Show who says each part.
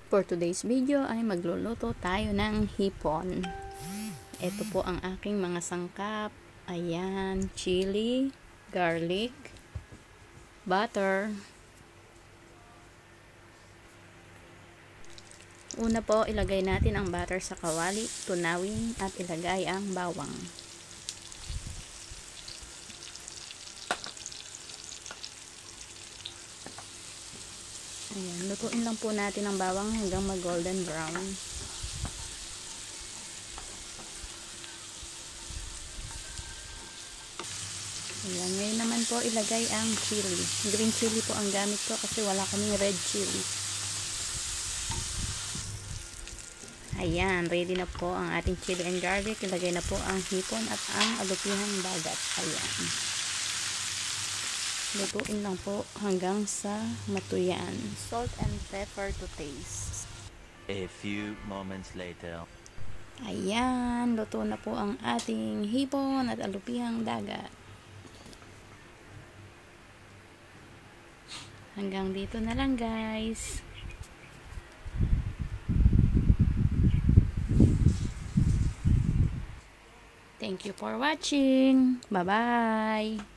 Speaker 1: For today's video ay magluluto tayo ng hipon. Ito po ang aking mga sangkap. Ayan, chili, garlic, butter. Una po, ilagay natin ang butter sa kawali, tunawin at ilagay ang bawang. Ayan, lutuin lang po natin ang bawang hanggang mag-golden brown. Ayan, ngayon naman po ilagay ang chili. Green chili po ang gamit ko kasi wala kaming red chili. Ayan, ready na po ang ating chili and garlic. Ilagay na po ang hipon at ang alupihang dagat. Ayan. Lutuin lang po hanggang sa matuyan. Salt and pepper to taste.
Speaker 2: A few moments later.
Speaker 1: Ayan, luto na po ang ating hipon at alupihang dagat. Hanggang dito na lang, guys. Thank you for watching. Bye-bye.